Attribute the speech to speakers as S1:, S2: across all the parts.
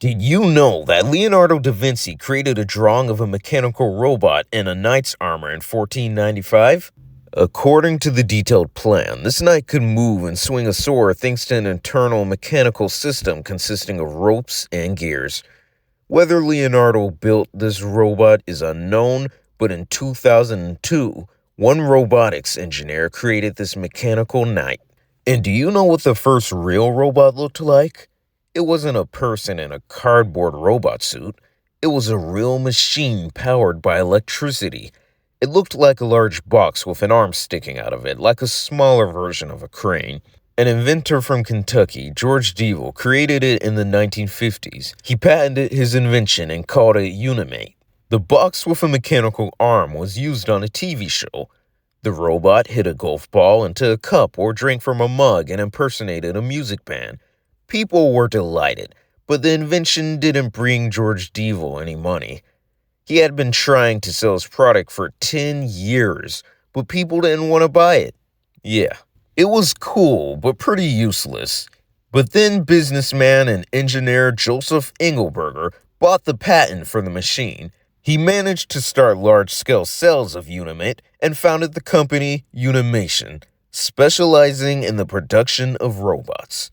S1: Did you know that Leonardo da Vinci created a drawing of a mechanical robot in a knight's armor in 1495? According to the detailed plan, this knight could move and swing a sword thanks to an internal mechanical system consisting of ropes and gears. Whether Leonardo built this robot is unknown, but in 2002, one robotics engineer created this mechanical knight. And do you know what the first real robot looked like? It wasn't a person in a cardboard robot suit. It was a real machine powered by electricity. It looked like a large box with an arm sticking out of it, like a smaller version of a crane. An inventor from Kentucky, George Devil, created it in the 1950s. He patented his invention and called it Unimate. The box with a mechanical arm was used on a TV show. The robot hit a golf ball into a cup or drank from a mug and impersonated a music band. People were delighted, but the invention didn't bring George Devil any money. He had been trying to sell his product for 10 years, but people didn't want to buy it. Yeah, it was cool, but pretty useless. But then businessman and engineer Joseph Engelberger bought the patent for the machine. He managed to start large-scale sales of Unimate and founded the company Unimation, specializing in the production of robots.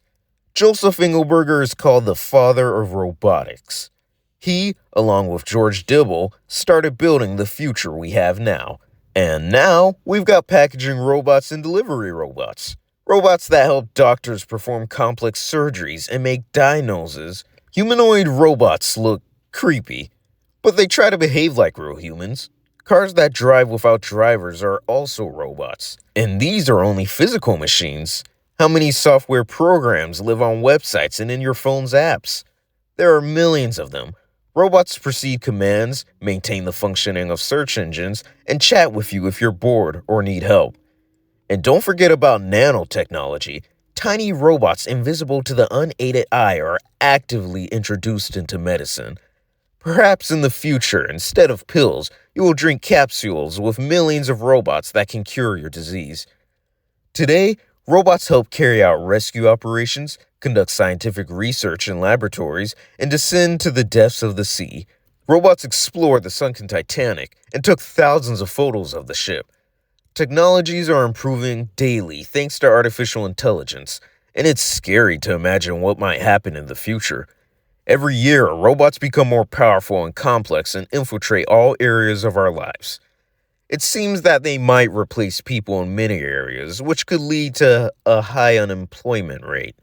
S1: Joseph Engelberger is called the father of robotics. He, along with George Dibble, started building the future we have now. And now, we've got packaging robots and delivery robots. Robots that help doctors perform complex surgeries and make diagnoses. Humanoid robots look creepy, but they try to behave like real humans. Cars that drive without drivers are also robots. And these are only physical machines. How many software programs live on websites and in your phone's apps? There are millions of them. Robots precede commands, maintain the functioning of search engines, and chat with you if you're bored or need help. And don't forget about nanotechnology. Tiny robots invisible to the unaided eye are actively introduced into medicine. Perhaps in the future, instead of pills, you will drink capsules with millions of robots that can cure your disease. Today, robots help carry out rescue operations, conduct scientific research in laboratories, and descend to the depths of the sea. Robots explored the sunken Titanic and took thousands of photos of the ship. Technologies are improving daily thanks to artificial intelligence, and it's scary to imagine what might happen in the future. Every year, robots become more powerful and complex and infiltrate all areas of our lives. It seems that they might replace people in many areas, which could lead to a high unemployment rate.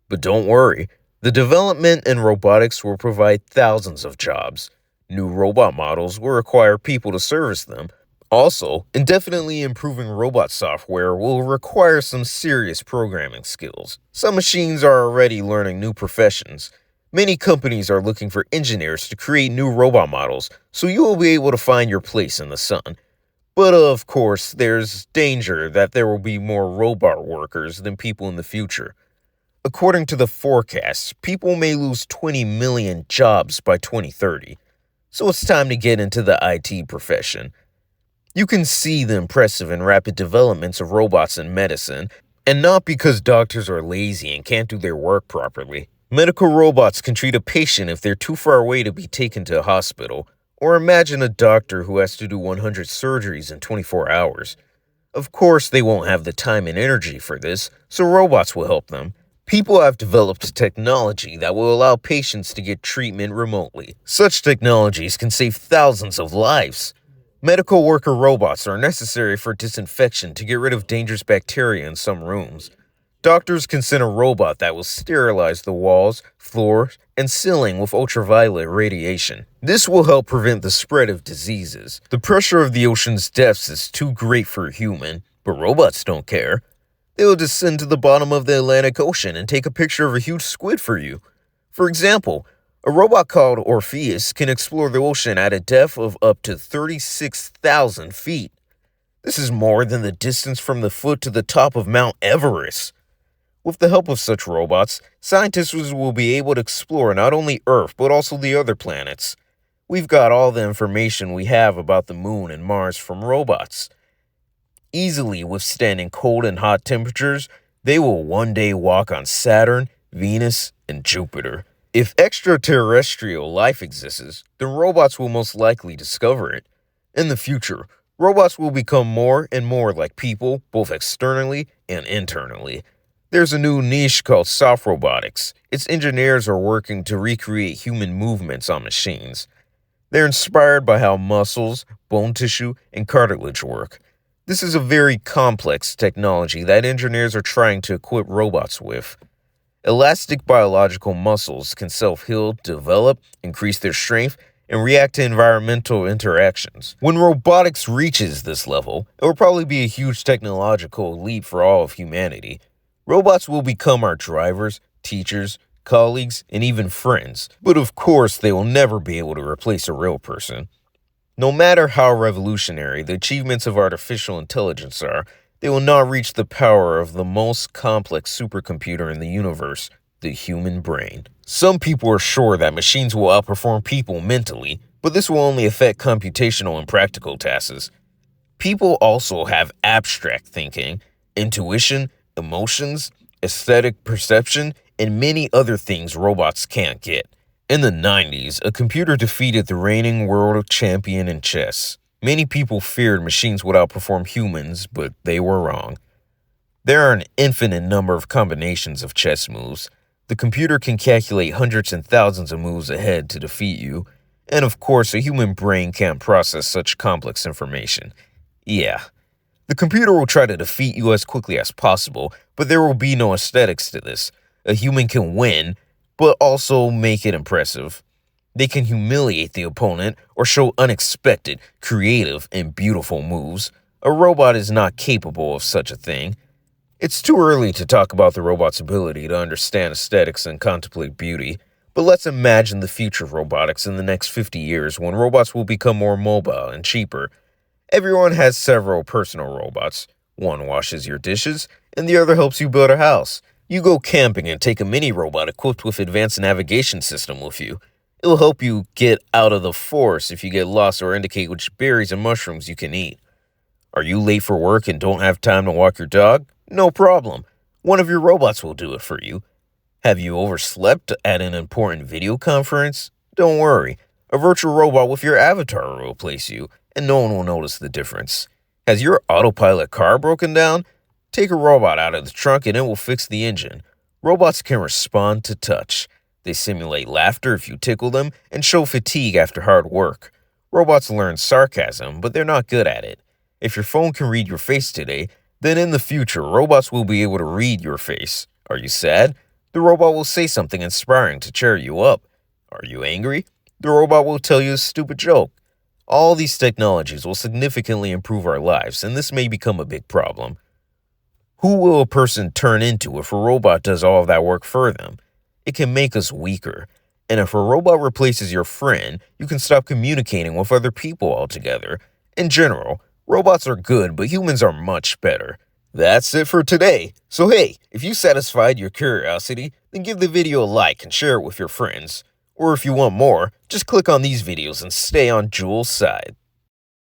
S1: But don't worry, the development in robotics will provide thousands of jobs. New robot models will require people to service them. Also, indefinitely improving robot software will require some serious programming skills. Some machines are already learning new professions. Many companies are looking for engineers to create new robot models, so you will be able to find your place in the sun. But of course, there's danger that there will be more robot workers than people in the future. According to the forecasts, people may lose 20 million jobs by 2030. So it's time to get into the IT profession. You can see the impressive and rapid developments of robots in medicine, and not because doctors are lazy and can't do their work properly. Medical robots can treat a patient if they're too far away to be taken to a hospital. Or imagine a doctor who has to do 100 surgeries in 24 hours. Of course, they won't have the time and energy for this, so robots will help them. People have developed technology that will allow patients to get treatment remotely. Such technologies can save thousands of lives. Medical worker robots are necessary for disinfection to get rid of dangerous bacteria in some rooms. Doctors can send a robot that will sterilize the walls, floors, and ceiling with ultraviolet radiation. This will help prevent the spread of diseases. The pressure of the ocean's depths is too great for a human, but robots don't care. They will descend to the bottom of the Atlantic Ocean and take a picture of a huge squid for you. For example, a robot called Orpheus can explore the ocean at a depth of up to 36,000 feet. This is more than the distance from the foot to the top of Mount Everest. With the help of such robots, scientists will be able to explore not only Earth but also the other planets. We've got all the information we have about the Moon and Mars from robots. Easily withstanding cold and hot temperatures, they will one day walk on Saturn, Venus, and Jupiter. If extraterrestrial life exists, then robots will most likely discover it. In the future, robots will become more and more like people, both externally and internally. There's a new niche called soft robotics. Its engineers are working to recreate human movements on machines. They're inspired by how muscles, bone tissue, and cartilage work. This is a very complex technology that engineers are trying to equip robots with. Elastic biological muscles can self heal, develop, increase their strength, and react to environmental interactions. When robotics reaches this level, it will probably be a huge technological leap for all of humanity. Robots will become our drivers, teachers, colleagues, and even friends. But of course, they will never be able to replace a real person. No matter how revolutionary the achievements of artificial intelligence are, they will not reach the power of the most complex supercomputer in the universe, the human brain. Some people are sure that machines will outperform people mentally, but this will only affect computational and practical tasks. People also have abstract thinking, intuition, emotions, aesthetic perception, and many other things robots can't get. In the 90s, a computer defeated the reigning world champion in chess. Many people feared machines would outperform humans, but they were wrong. There are an infinite number of combinations of chess moves. The computer can calculate hundreds and thousands of moves ahead to defeat you, and of course, a human brain can't process such complex information. Yeah, the computer will try to defeat you as quickly as possible, but there will be no aesthetics to this. A human can win, but also make it impressive. They can humiliate the opponent or show unexpected, creative, and beautiful moves. A robot is not capable of such a thing. It's too early to talk about the robot's ability to understand aesthetics and contemplate beauty, but let's imagine the future of robotics in the next 50 years when robots will become more mobile and cheaper. Everyone has several personal robots. One washes your dishes, and the other helps you build a house. You go camping and take a mini robot equipped with advanced navigation system with you. It will help you get out of the forest if you get lost or indicate which berries and mushrooms you can eat. Are you late for work and don't have time to walk your dog? No problem. One of your robots will do it for you. Have you overslept at an important video conference? Don't worry. A virtual robot with your avatar will replace you, and no one will notice the difference. Has your autopilot car broken down? Take a robot out of the trunk and it will fix the engine. Robots can respond to touch. They simulate laughter if you tickle them and show fatigue after hard work. Robots learn sarcasm, but they're not good at it. If your phone can read your face today, then in the future, robots will be able to read your face. Are you sad? The robot will say something inspiring to cheer you up. Are you angry? The robot will tell you a stupid joke. All these technologies will significantly improve our lives, and this may become a big problem. Who will a person turn into if a robot does all of that work for them? It can make us weaker. And if a robot replaces your friend, you can stop communicating with other people altogether. In general, robots are good, but humans are much better. That's it for today. So hey, if you satisfied your curiosity, then give the video a like and share it with your friends. Or if you want more, just click on these videos and stay on Jules' side.